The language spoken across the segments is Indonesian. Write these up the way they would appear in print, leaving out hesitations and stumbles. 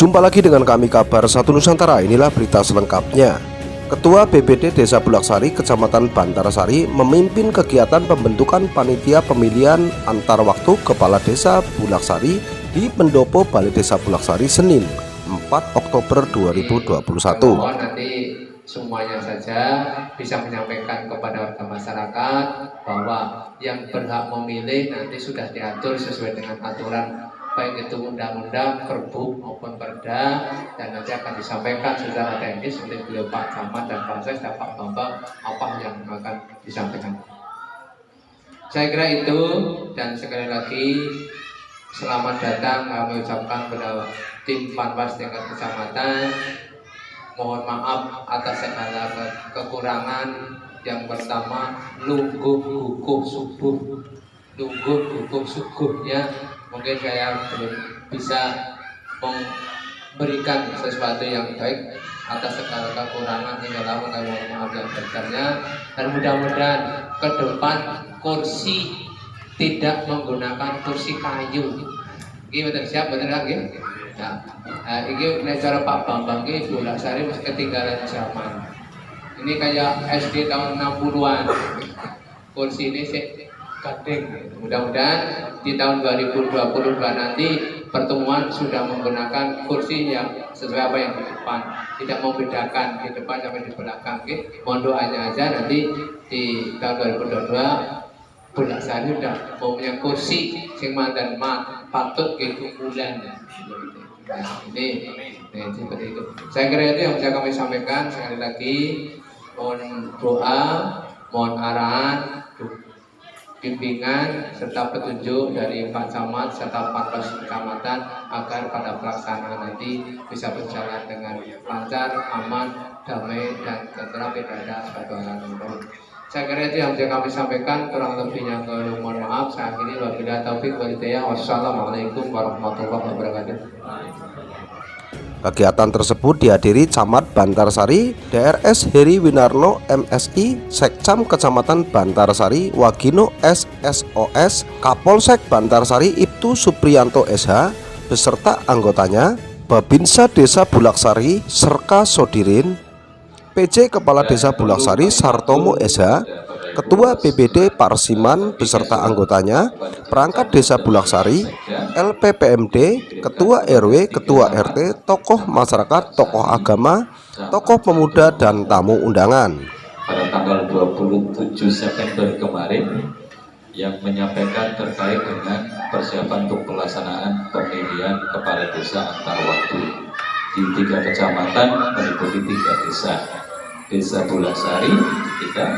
Berjumpa lagi dengan kami Kabar Satu Nusantara, inilah berita selengkapnya. Ketua BPD Desa Bulaksari, Kecamatan Bantarsari memimpin kegiatan pembentukan panitia pemilihan antar waktu Kepala Desa Bulaksari di Pendopo Balai Desa Bulaksari Senin 4 Oktober 2021. Mohon nanti semuanya saja bisa menyampaikan kepada warga masyarakat bahwa yang berhak memilih nanti sudah diatur sesuai dengan aturan, baik itu undang-undang, perbu maupun perda, dan nanti akan disampaikan secara teknis oleh beliau Pak Camat dan Pak Ses dan Pak Bambang apa yang akan disampaikan. Saya kira itu, dan sekali lagi selamat datang kami ucapkan kepada tim Panwas tingkat kecamatan. Mohon maaf atas segala kekurangan. Yang pertama, lungguh guguh subuhnya mungkin saya belum bisa memberikan sesuatu yang baik. Atas segala kekurangan tinggal kami mohon maaf yang besarnya, dan mudah-mudahan ke depan kursi tidak menggunakan kursi kayu. Ini betul, siap betul lagi. Nah, ini cara Pak Bambang ini Bulaksari masih ketinggalan zaman. Ini kayak SD tahun 60-an. Kursi ini sih gading. Mudah-mudahan di tahun 2022 nanti pertemuan sudah menggunakan kursi yang sesuai apa yang di depan, tidak membedakan di depan sampai di belakang. Mohon doanya aja nanti di tahun 2022 Bulaksari udah punya kursi sing mandan patut gitu bulan. Nah, ini seperti itu. Saya kira itu yang bisa kami sampaikan. Sekali lagi mohon doa, mohon arahan, bimbingan serta petunjuk dari Pak Camat serta Pak Pos Kecamatan agar pada pelaksanaan nanti bisa berjalan dengan lancar, aman, damai, dan tentram, tidak ada suatu hal yang buruk. Saya kira itu yang bisa kami sampaikan, kurang lebihnya mohon maaf. Saya akhiri, wabillahi taufik wal hidayah. Wassalamualaikum warahmatullahi wabarakatuh. Kegiatan tersebut dihadiri Camat Bantarsari, DRS Heri Winarno MSI, Sekcam Kecamatan Bantarsari Wagino SSOS, Kapolsek Bantarsari Ibtu Supriyanto SH beserta anggotanya, Babinsa Desa Bulaksari Serka Sodirin, PJ Kepala Desa Bulaksari Sartomo SH, Ketua BPD Parsiman beserta anggotanya, perangkat Desa Bulaksari, LPPMD, Ketua RW, Ketua RT, tokoh masyarakat, tokoh agama, tokoh pemuda, dan tamu undangan. Pada tanggal 27 September kemarin yang menyampaikan terkait dengan persiapan untuk pelaksanaan pemilihan kepala desa antar waktu di 3 kecamatan meliputi 3 desa. Desa Bulaksari kita,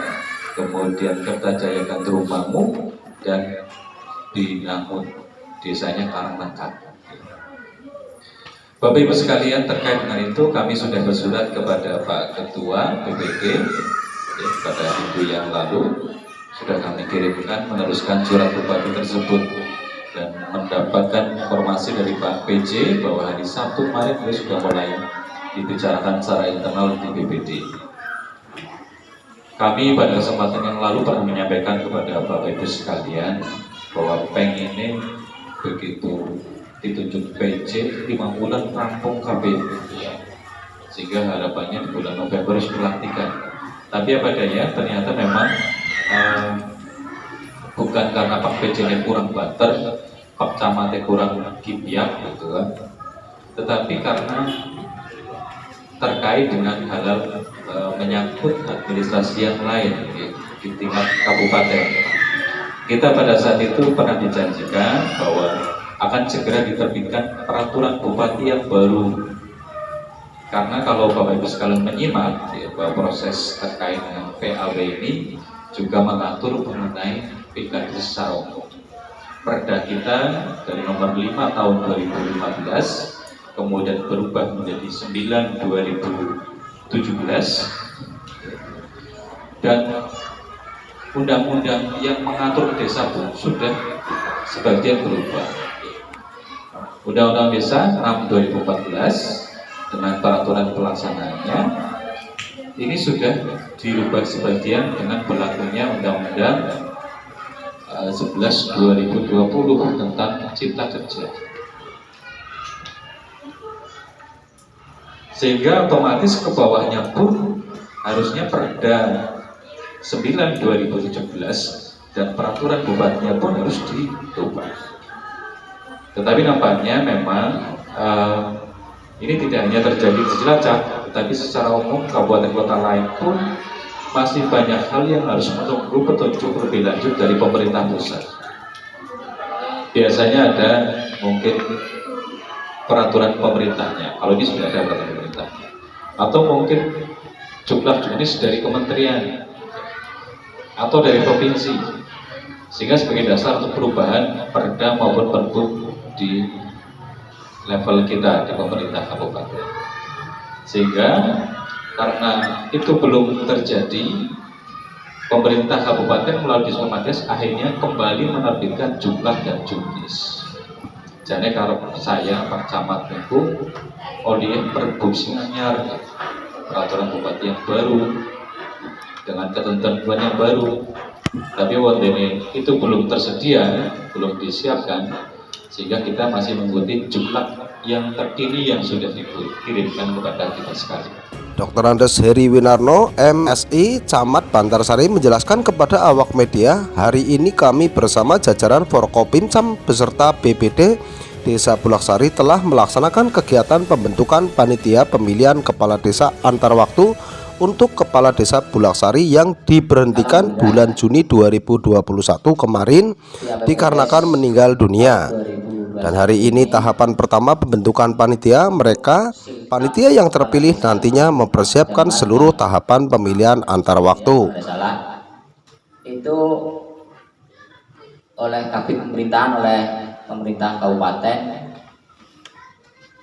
kemudian Kertajaya Gandrumamu, dan di Namun desanya Karanglekat. Bapak Ibu sekalian, terkait dengan itu kami sudah bersurat kepada Pak Ketua BPD pada minggu yang lalu, sudah kami kirimkan meneruskan surat bupati tersebut, dan mendapatkan informasi dari Pak PJ bahwa hari Sabtu kemarin dia sudah mulai dibicarakan secara internal di BPD. Kami pada kesempatan yang lalu pernah menyampaikan kepada Bapak Ibu sekalian bahwa PENG ini begitu ditunjuk PJ 5 bulan rampung KPU, sehingga harapannya di bulan November harus pelantikan. Tapi apa daya, ternyata memang bukan karena Pak PJ ini kurang banter, Pak Camatnya kurang kipiak gitu kan, tetapi karena terkait dengan hal menyangkut administrasi yang lain di tingkat kabupaten. Kita pada saat itu pernah dijanjikan bahwa akan segera diterbitkan peraturan bupati yang baru. Karena kalau Bapak Ibu sekalian menyimak bahwa proses terkait dengan PAW ini juga mengatur mengenai pilkada secara umum. Perda kita dari nomor 5 tahun 2015 kemudian berubah menjadi 9 2017, dan undang-undang yang mengatur desa pun sudah sebagian berubah. Undang-undang Desa 6 2014 dengan peraturan pelaksanaannya ini sudah dirubah sebagian dengan berlakunya Undang-Undang 11 2020 tentang Cipta Kerja. Sehingga otomatis ke bawahnya pun harusnya Perda 9 2017 dan peraturan bupatinya pun harus dirubah. Tetapi nampaknya memang ini tidak hanya terjadi di Cilacap, tetapi secara umum kabupaten kota lain pun masih banyak hal yang harus menunggu petunjuk lebih lanjut dari pemerintah pusat. Biasanya ada mungkin peraturan pemerintahnya, kalau ini sudah ada peraturan pemerintah, atau mungkin jumlah jenis dari kementerian atau dari provinsi, sehingga sebagai dasar untuk perubahan perda maupun pergub di level kita di pemerintah kabupaten. Sehingga karena itu belum terjadi, pemerintah kabupaten melalui Diskotmas akhirnya kembali menerbitkan jumlah dan jumlis. Jadi kalau saya Pak Camat itu oleh perbusi anyar, peraturan bupati yang baru dengan ketentuan yang baru, tapi wondene itu belum tersedia, belum disiapkan, sehingga kita masih mengikuti jumlah yang terkini yang sudah dikirimkan kepada kita sekalian. Dr. Andes Heri Winarno, MSI, Camat Bantarsari menjelaskan kepada awak media, hari ini kami bersama jajaran Forkopimcam beserta BPD Desa Bulaksari telah melaksanakan kegiatan pembentukan panitia pemilihan kepala desa antar waktu untuk kepala desa Bulaksari yang diberhentikan bulan Juni 2021 kemarin dikarenakan meninggal dunia. Dan hari ini tahapan pertama pembentukan panitia, panitia yang terpilih nantinya mempersiapkan seluruh tahapan pemilihan antar waktu. Itu oleh kabin pemerintahan, oleh pemerintah kabupaten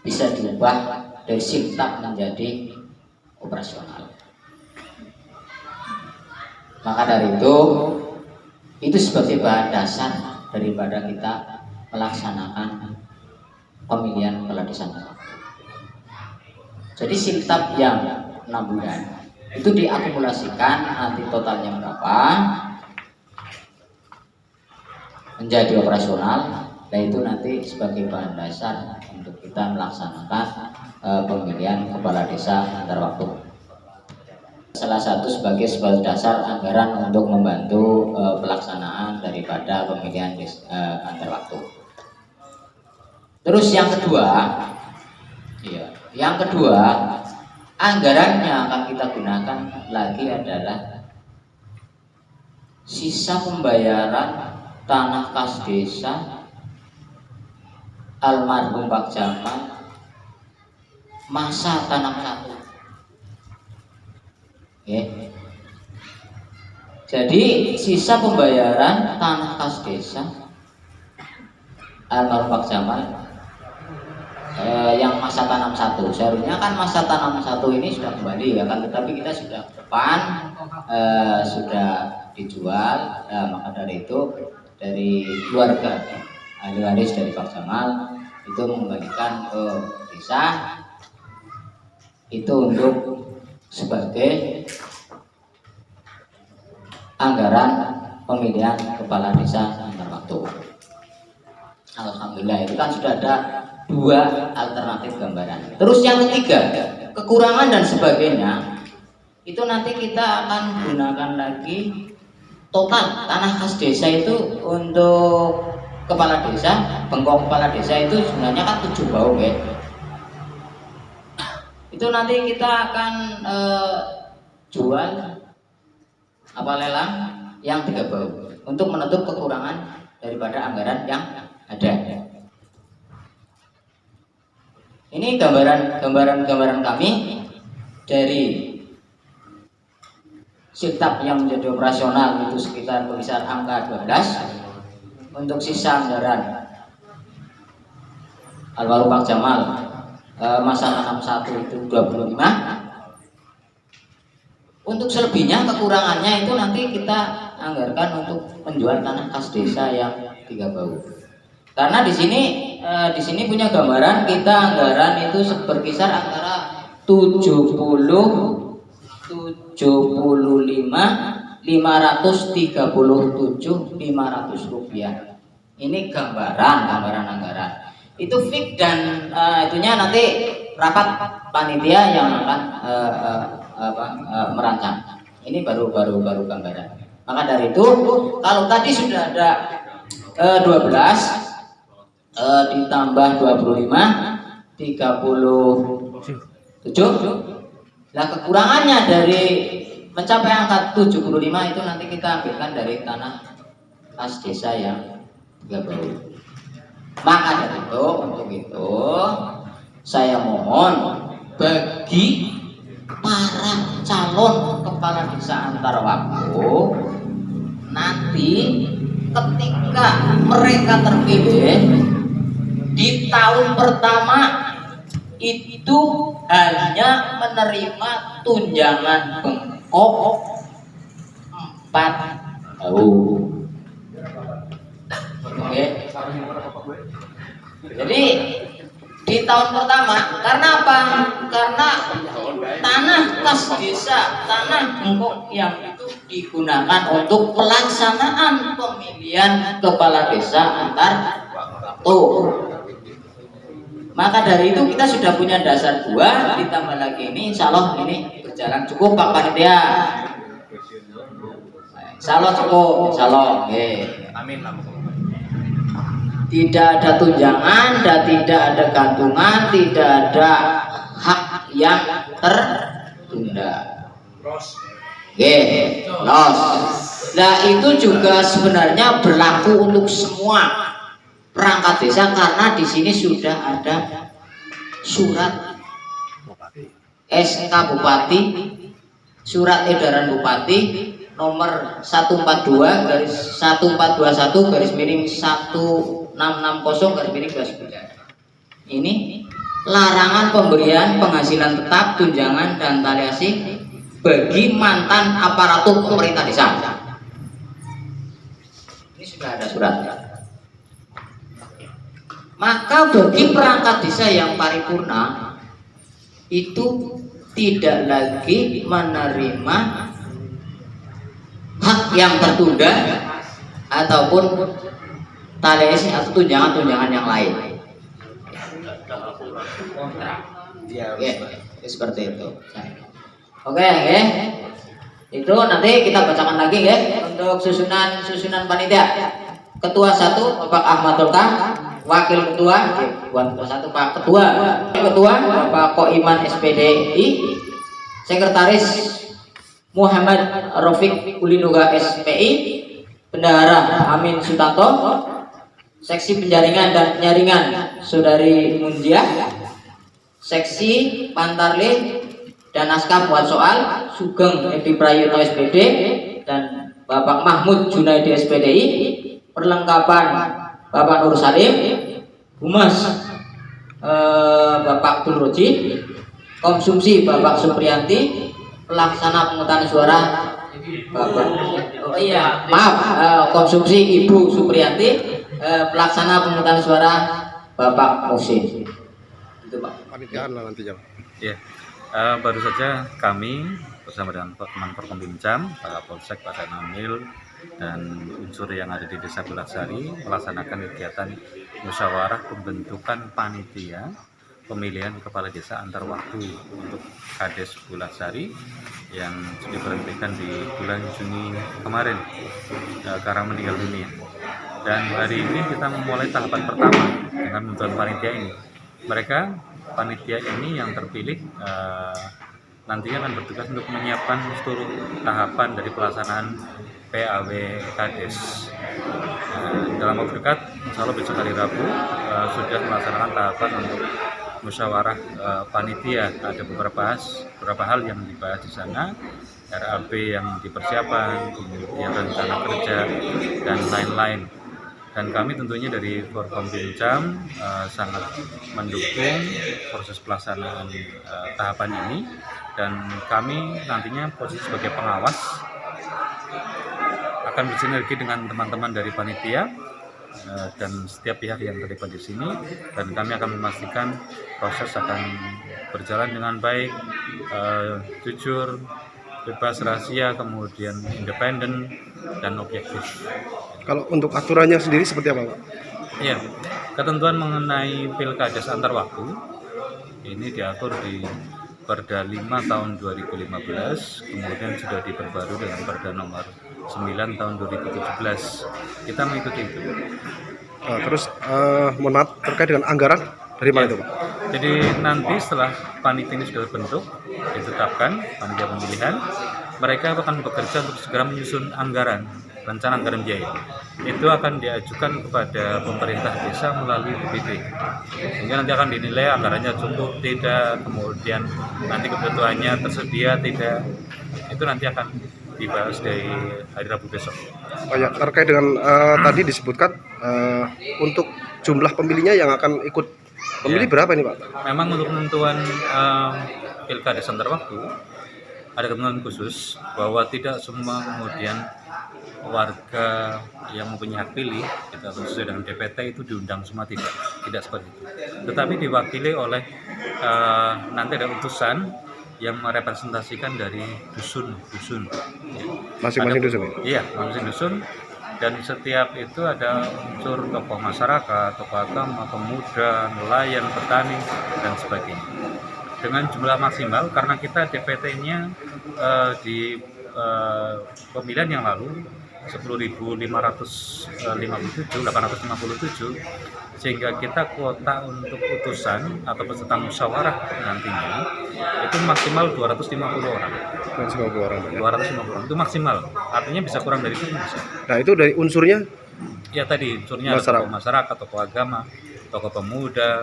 bisa diubah dari simtak menjadi operasional. Maka dari itu sebagai bahan dasar daripada kita melaksanakan pemilihan kepala desa. Jadi simtap yang 6 bulan itu diakumulasikan, nanti totalnya berapa menjadi operasional, dan itu nanti sebagai bahan dasar untuk kita melaksanakan pemilihan kepala desa antar waktu. Salah satu sebagai dasar anggaran untuk membantu pelaksanaan daripada pemilihan antar waktu. Terus yang kedua, anggaran yang akan kita gunakan lagi adalah sisa pembayaran tanah kas desa almarhum Pak Jamal masa tanam 1. Jadi sisa pembayaran tanah kas desa almarhum Pak Jamal yang masa tanam 1, seharusnya kan masa tanam 1 ini sudah kembali ya kan, tetapi kita sudah depan sudah dijual, maka dari itu dari keluarga ahli waris dari Pak Jamal itu mengembalikan ke desa itu untuk sebagai anggaran pemilihan kepala desa antar waktu. Alhamdulillah itu kan sudah ada 2 alternatif gambaran. Terus yang ketiga, kekurangan dan sebagainya itu nanti kita akan gunakan lagi total tanah kas desa itu untuk kepala desa, bengkok kepala desa itu sebenarnya kan 7 baung ya. Itu nanti kita akan jual lelang yang 3 baung untuk menutup kekurangan daripada anggaran yang ada. Ini gambaran kami dari Siltap yang menjadi operasional itu sekitar berkisar angka 12. Untuk sisa anggaran almarhum Pak Jamal masa tanam 1 itu 25. Untuk selebihnya kekurangannya itu nanti kita anggarkan untuk penjual tanah kas desa yang 3 baung. Karena di sini punya gambaran kita anggaran itu berkisar antara 75 537 500 rupiah. Ini gambaran anggaran. Itu fix dan itunya nanti rapat panitia yang akan merancang. Ini baru gambaran. Maka dari itu, kalau tadi sudah ada 12 ditambah 25 37. Nah, kekurangannya dari mencapai angka 75 itu nanti kita ambilkan dari tanah kas desa yang 30. Maka dari itu, untuk itu saya mohon bagi para calon kepala desa antar waktu, nanti ketika mereka terpilih di tahun pertama itu hanya menerima tunjangan bengkok 4 tahun. Oke. Jadi di tahun pertama, karena apa? Karena tanah kas desa, tanah bengkok yang itu digunakan untuk pelaksanaan pemilihan kepala desa antar waktu. Maka dari itu kita sudah punya dasar 2, ditambah lagi ini, insya Allah ini berjalan cukup Pak Panitia. Insya Allah cukup, insya Allah. Amin. Tidak ada tunjangan, dan tidak ada gantungan, tidak ada hak yang tertunda. Nah itu juga sebenarnya berlaku untuk semua perangkat desa, karena di sini sudah ada surat SK Bupati, surat edaran Bupati nomor 142/1421/1660/29. Ini larangan pemberian penghasilan tetap, tunjangan dan tali asih bagi mantan aparatur pemerintah desa. Ini sudah ada suratnya. Maka bagi perangkat desa yang paripurna itu tidak lagi menerima hak yang tertunda ataupun tali asih atau tunjangan-tunjangan yang lain. Oke, seperti itu. Oke. Itu nanti kita bacakan lagi ya untuk susunan panitia. Ketua 1 Bapak Ahmad Tulka, Wakil Ketua buat ketua 1 Pak Ketua, Bapak Koiman SPDI, Sekretaris Muhammad Rafiq Ulinuga SPI, Bendahara Amin Sutanto, Seksi Penjaringan dan Penyaringan Saudari Munjiah, Seksi Pantarle dan Naskah Buat Soal Sugeng Edi Prayono SPD dan Bapak Mahmud Junaidi SPDI, perlengkapan Bapak Nur Salim, Humas Bapak Abdul Roji, konsumsi Bapak Supriyanti, pelaksana pemungutan suara Bapak konsumsi Ibu Supriyanti, pelaksana pemungutan suara Bapak Musin. Itu Pak. Panitiaan lah nanti jam. Ya, baru saja kami bersama dengan teman Forkombimcam, Pak Kapolsek, Pak Danamil, dan unsur yang ada di Desa Bulatsari melaksanakan kegiatan musyawarah pembentukan panitia pemilihan kepala desa antar waktu untuk Kades Bulatsari yang diberhentikan di bulan Juni kemarin karena meninggal dunia. Dan hari ini kita memulai tahapan pertama dengan membentuk panitia ini. Mereka panitia ini yang terpilih nantinya akan bertugas untuk menyiapkan seluruh tahapan dari pelaksanaan PAW Kades. Dalam waktu dekat, insya Allah besok hari Rabu sudah melaksanakan tahapan untuk musyawarah panitia. Ada beberapa hal yang dibahas di sana, RAB yang dipersiapkan, kemudian rencana kerja dan lain-lain. Dan kami tentunya dari Forkombimcam sangat mendukung proses pelaksanaan tahapan ini, dan kami nantinya posisi sebagai pengawas akan bersinergi dengan teman-teman dari panitia dan setiap pihak yang terlibat di sini, dan kami akan memastikan proses akan berjalan dengan baik, jujur, bebas rahasia, kemudian independen dan objektif. Kalau untuk aturannya sendiri seperti apa, Pak? Iya, ketentuan mengenai pilkades antar waktu ini diatur di Perda 5 tahun 2015, kemudian sudah diperbarui dengan Perda nomor 9 tahun 2017. Kita mengikuti itu. Terus mohon maaf, terkait dengan anggaran dari mana itu Pak? Jadi nanti setelah panitia ini sudah terbentuk, ditetapkan panitia pemilihan, mereka akan bekerja untuk segera menyusun anggaran, rencana anggaran biaya. Itu akan diajukan kepada pemerintah desa melalui BPD. Sehingga nanti akan dinilai anggarannya cukup tidak, kemudian nanti kebutuhannya tersedia tidak. Itu nanti akan dibahas dari hari Rabu besok. Oh ya, terkait dengan tadi disebutkan untuk jumlah pemilihnya yang akan ikut pemilih Ya. berapa ini Pak? Memang untuk penentuan pilkada sebentar waktu ada ketentuan khusus bahwa tidak semua kemudian warga yang mempunyai hak pilih kita sesuai dengan DPT itu diundang semua, tidak seperti itu. Tetapi diwakili oleh nanti ada utusan yang merepresentasikan dari dusun. Masing-masing dusun ya? Iya, masing-masing dusun. Dan setiap itu ada unsur tokoh masyarakat, tokoh agama, pemuda, nelayan, petani, dan sebagainya. Dengan jumlah maksimal, karena kita DPT-nya di pemilihan yang lalu 10.857, sehingga kita kuota untuk utusan atau peserta musyawarah nantinya itu maksimal 250 orang. 250 orang Pak ya? 250 orang itu maksimal, artinya bisa kurang dari itu bisa. Nah itu dari unsurnya Ya tadi unsurnya ada tokoh masyarakat, tokoh agama, tokoh pemuda,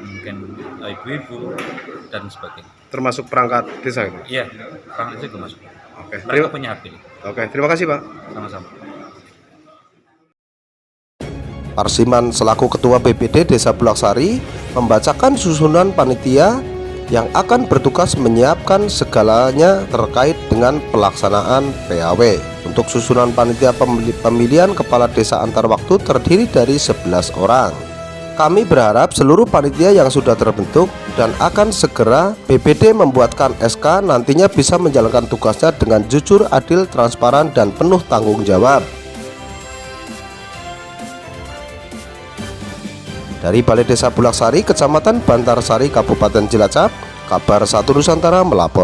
mungkin ibu-ibu dan sebagainya. termasuk perangkat desa itu? Iya, orang itu juga masuk. Oke, Mereka punya hak pilih. terima kasih Pak. Sama-sama. Parsiman selaku Ketua BPD Desa Bulaksari membacakan susunan panitia yang akan bertugas menyiapkan segalanya terkait dengan pelaksanaan PAW. Untuk susunan panitia pemilihan kepala desa antar waktu terdiri dari 11 orang. Kami berharap seluruh panitia yang sudah terbentuk dan akan segera BPD membuatkan SK nantinya bisa menjalankan tugasnya dengan jujur, adil, transparan, dan penuh tanggung jawab. Dari Balai Desa Bulaksari, Kecamatan Bantarsari, Kabupaten Cilacap, Kabar 1 Nusantara melapor.